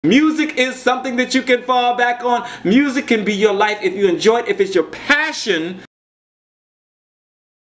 Music is something that you can fall back on. Music can be your life if you enjoy it, if it's your passion.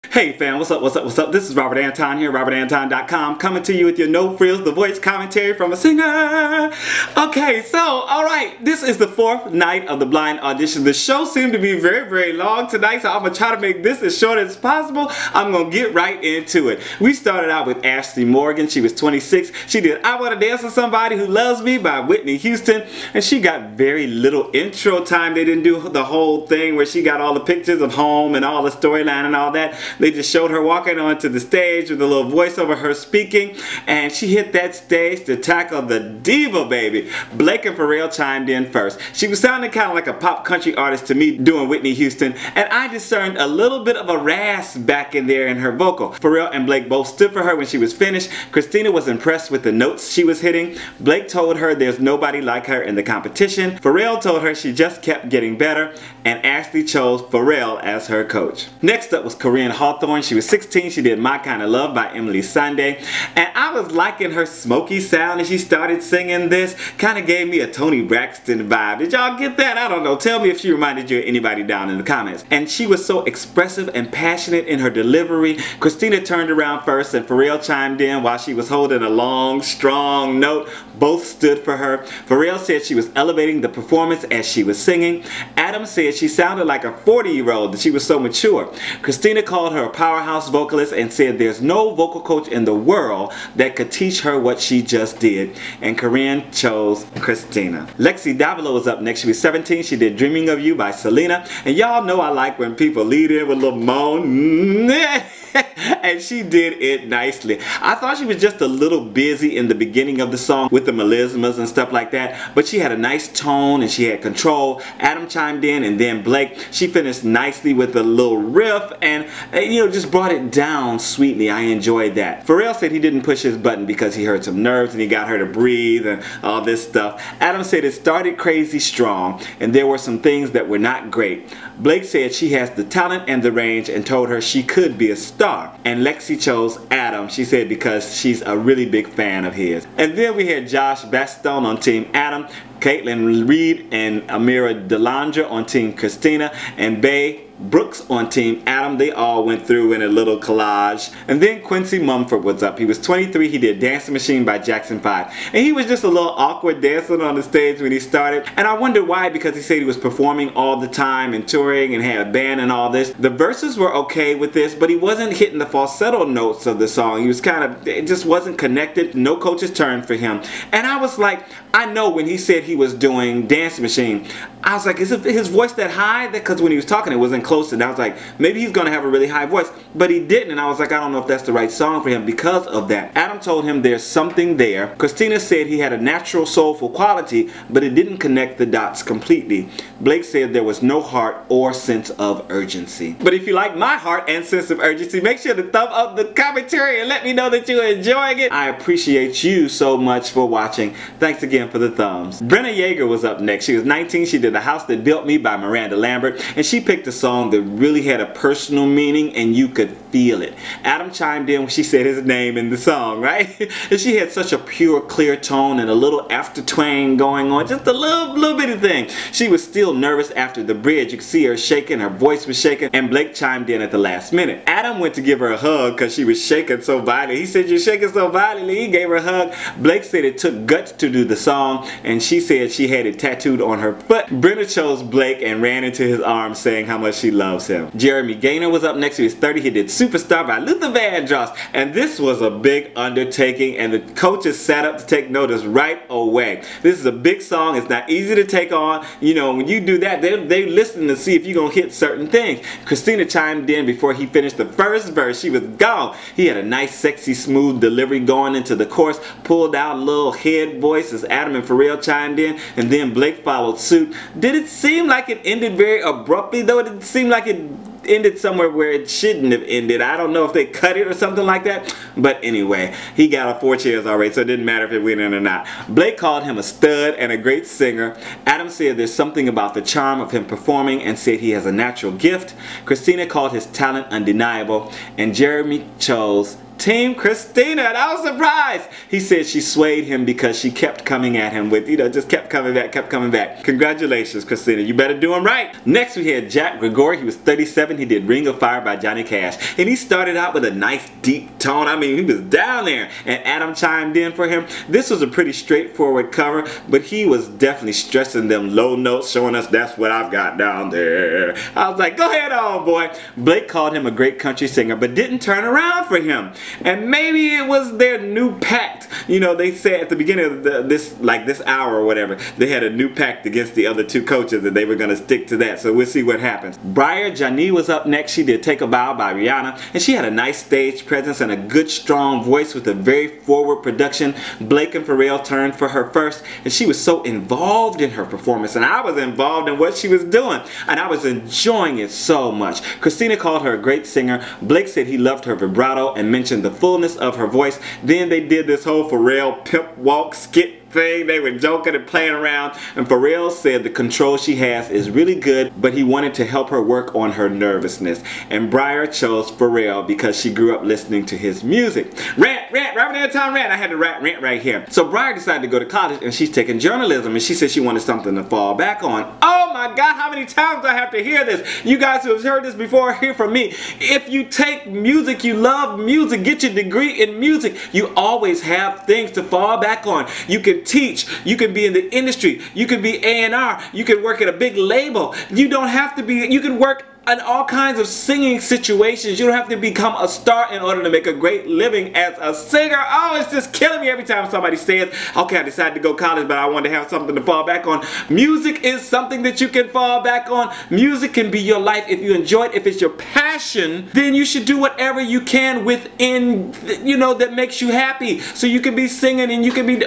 Hey fam, what's up, what's up, what's up? This is Robert Anton here, robertanton.com, coming to you with your no frills, the voice commentary from a singer. Okay, so, alright, this is the 4th night of the blind audition. The show seemed to be very, very long tonight, so I'm going to try to make this as short as possible. I'm going to get right into it. We started out with Ashley Morgan. She was 26. She did I Want to Dance with Somebody Who Loves Me by Whitney Houston, and she got very little intro time. They didn't do the whole thing where she got all the pictures of home and all the storyline and all that. They just showed her walking onto the stage with a little voice over her speaking, and she hit that stage to tackle the diva baby. Blake and Pharrell chimed in first. She was sounding kind of like a pop country artist to me doing Whitney Houston, and I discerned a little bit of a rasp back in there in her vocal. Pharrell and Blake both stood for her when she was finished. Xtina was impressed with the notes she was hitting. Blake told her there's nobody like her in the competition. Pharrell told her she just kept getting better, and Ashley chose Pharrell as her coach. Next up was Koryn Hawthorne. She was 16. She did My Kind of Love by Emeli Sande, and I was liking her smoky sound, and she started singing this. Kind of gave me a Toni Braxton vibe. Did y'all get that? I don't know. Tell me if she reminded you of anybody down in the comments. And she was so expressive and passionate in her delivery. Xtina turned around first, and Pharrell chimed in while she was holding a long, strong note. Both stood for her. Pharrell said she was elevating the performance as she was singing. Adam said she sounded like a 40-year-old, that she was so mature. Xtina called her a powerhouse vocalist and said there's no vocal coach in the world that could teach her what she just did. And Koryn chose Xtina. Lexi Davila was up next. She was 17. She did Dreaming of You by Selena. And y'all know I like when people lead in with a little moan. And she did it nicely. I thought she was just a little busy in the beginning of the song with the melismas and stuff like that, but she had a nice tone and she had control. Adam chimed in, and then Blake. She finished nicely with a little riff and you know, just brought it down sweetly. I enjoyed that. Pharrell said he didn't push his button because he hurt some nerves and he got her to breathe and all this stuff. Adam said it started crazy strong and there were some things that were not great. Blake said she has the talent and the range and told her she could be a star. And Lexi chose Adam, she said, because she's a really big fan of his. And then we had Josh Batstone on TeamAdam, Katelyn Read and Ameera Delandro on TeamXtina, and Bay Brooks on TeamAdam. They all went through in a little collage. And then Quincy Mumford was up. He was 23. He did Dancing Machine by Jackson 5. And he was just a little awkward dancing on the stage when he started. And I wonder why, because he said he was performing all the time and touring and had a band and all this. The verses were okay with this, but he wasn't hitting the falsetto notes of the song. He was kind of, it just wasn't connected. No coach's turn for him. And I was like, I know when he said he was doing Dancing Machine, I was like, is his voice that high? Because when he was talking, it wasn't close, and I was like, maybe he's going to have a really high voice, but he didn't, and I was like, I don't know if that's the right song for him because of that. Adam told him there's something there. Xtina said he had a natural soulful quality, but it didn't connect the dots completely. Blake said there was no heart or sense of urgency. But if you like my heart and sense of urgency, make sure to thumb up the commentary and let me know that you're enjoying it. I appreciate you so much for watching. Thanks again for the thumbs. Brenda Yaeger was up next. She was 19. She did The House That Built Me by Miranda Lambert, and she picked a song that really had a personal meaning and you could feel it. Adam chimed in when she said his name in the song, right? And she had such a pure, clear tone and a little after twang going on, just a little bitty thing. She was still nervous after the bridge. You could see her shaking, her voice was shaking, and Blake chimed in at the last minute. Adam went to give her a hug because she was shaking so violently. He said, "You're shaking so violently." He gave her a hug. Blake said it took guts to do the song, and she said she had it tattooed on her foot. Brenna chose Blake and ran into his arms saying how much she loves him. Gaynor was up next. He was 30. He did Superstar by Vandross, and this was a big undertaking, and the coaches sat up to take notice right away. This is a big song. It's not easy to take on. You know, when you do that, they listen to see if you're gonna hit certain things. Xtina chimed in before he finished the first verse. She was gone. He had a nice, sexy, smooth delivery going into the chorus, pulled out a little head voice as Adam and Pharrell chimed in, and then Blake followed suit. Did it seem like it ended very abruptly though? It didn't seem like it ended somewhere where it shouldn't have ended. I don't know if they cut it or something like that, but anyway, he got a 4 cheers already, so it didn't matter if it went in or not. Blake called him a stud and a great singer. Adam said there's something about the charm of him performing and said he has a natural gift. Xtina called his talent undeniable, and Jeremy chose TeamXtina, and I was surprised. He said she swayed him because she kept coming at him with, just kept coming back, kept coming back. Congratulations, Xtina. You better do him right. Next we had Jack Gregori. He was 37. He did Ring of Fire by Johnny Cash. And he started out with a nice deep tone. I mean, he was down there. And Adam chimed in for him. This was a pretty straightforward cover, but he was definitely stressing them low notes, showing us that's what I've got down there. I was like, go ahead on, boy. Blake called him a great country singer, but didn't turn around for him. And maybe it was their new pact. They said at the beginning of this hour or whatever, they had a new pact against the other two coaches and they were going to stick to that. So we'll see what happens. Briar, Jonnee was up next. She did Take a Bow by Rihanna, and she had a nice stage presence and a good strong voice with a very forward production. Blake and Pharrell turned for her first, and she was so involved in her performance, and I was involved in what she was doing, and I was enjoying it so much. Xtina called her a great singer. Blake said he loved her vibrato and mentioned the fullness of her voice. Then they did this whole Pharrell pimp walk skit thing. They were joking and playing around, and Pharrell said the control she has is really good, but he wanted to help her work on her nervousness. And Briar chose Pharrell because she grew up listening to his music. Rant, Robert Anton rant. I had to rant right here. So Briar decided to go to college, and she's taking journalism, and she said she wanted something to fall back on. Oh my God, how many times do I have to hear this? You guys who have heard this before, hear from me. If you take music, you love music, get your degree in music, you always have things to fall back on. You can teach, you can be in the industry, you can be A&R, you can work at a big label. You don't have to be, you can work in all kinds of singing situations. You don't have to become a star in order to make a great living as a singer. Oh, it's just killing me every time somebody says, okay, I decided to go to college, but I want to have something to fall back on. Music is something that you can fall back on. Music can be your life if you enjoy it. If it's your passion, then you should do whatever you can within, that makes you happy. So you can be singing and you can be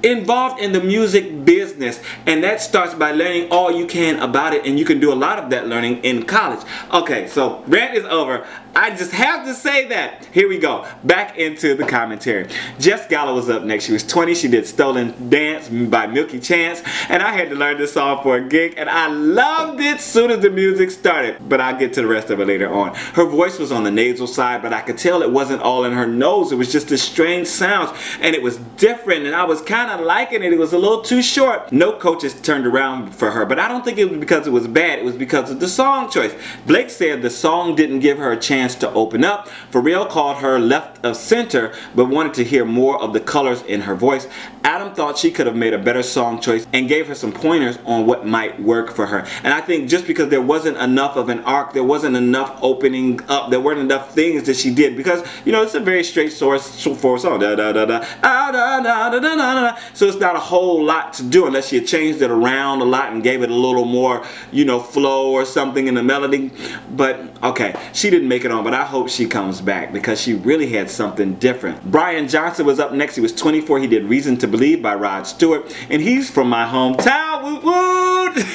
involved in the music business. And that starts by learning all you can about it, and you can do a lot of that learning in college. Okay, so rant is over. I just have to say that. Here we go. Back into the commentary. Jess Gallo was up next. She was 20. She did Stolen Dance by Milky Chance. And I had to learn this song for a gig. And I loved it as soon as the music started. But I'll get to the rest of it later on. Her voice was on the nasal side, but I could tell it wasn't all in her nose. It was just the strange sounds. And it was different. And I was kind of liking it. It was a little too short. No coaches turned around for her. But I don't think it was because it was bad. It was because of the song choice. Blake said the song didn't give her a chance to open up. Pharrell called her left of center, but wanted to hear more of the colors in her voice. Adam thought she could have made a better song choice and gave her some pointers on what might work for her. And I think just because there wasn't enough of an arc, there wasn't enough opening up, there weren't enough things that she did, because it's a very straightforward song. So it's not a whole lot to do unless she had changed it around a lot and gave it a little more, flow or something in the melody. But okay, she didn't make it on, but I hope she comes back because she really had something different. Brian Johnson was up next. He was 24. He did Reason to Believe by Rod Stewart, and he's from my hometown. Woot woot!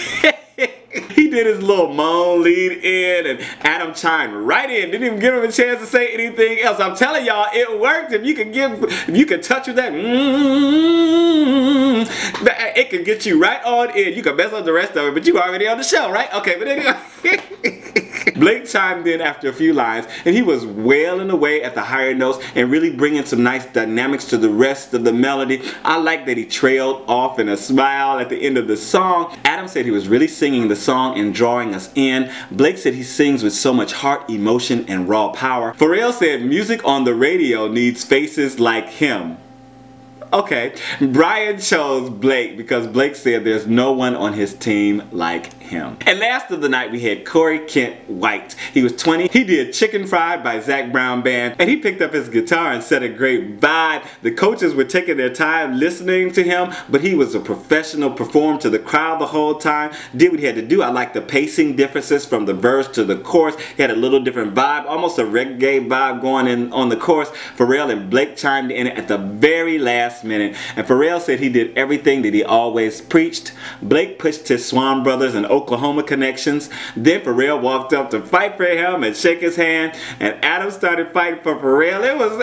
He did his little moan lead in, and Adam chimed right in. Didn't even give him a chance to say anything else. I'm telling y'all, it worked. If you can touch with that, it can get you right on in. You can mess up the rest of it, but you already on the show, right? Okay, but anyway. Blake chimed in after a few lines, and he was wailing away at the higher notes and really bringing some nice dynamics to the rest of the melody. I like that he trailed off in a smile at the end of the song. Adam said he was really singing the song and drawing us in. Blake said he sings with so much heart, emotion, and raw power. Pharrell said music on the radio needs faces like him. Okay, Brian chose Blake because Blake said there's no one on his team like him. And last of the night we had Corey Kent White. He was 20. He did Chicken Fried by Zac Brown Band, and he picked up his guitar and set a great vibe. The coaches were taking their time listening to him, but he was a professional, performed to the crowd the whole time, did what he had to do. I like the pacing differences from the verse to the chorus. He had a little different vibe, almost a reggae vibe going in on the chorus. Pharrell and Blake chimed in at the very last minute, and Pharrell said he did everything that he always preached. Blake pushed his Swan Brothers and Oklahoma connections. Then Pharrell walked up to fight for him and shake his hand, and Adam started fighting for Pharrell. It was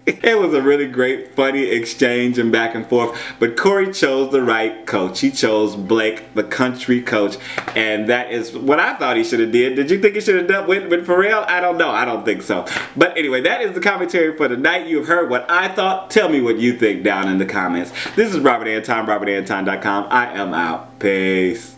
It was a really great, funny exchange and back and forth. But Koryn chose the right coach. He chose Blake, the country coach. And that is what I thought he should have did. Did you think he should have done with Pharrell? I don't know. I don't think so. But anyway, that is the commentary for tonight. You've heard what I thought. Tell me what you think down in the comments. This is Robert Anton, robertanton.com. I am out. Peace.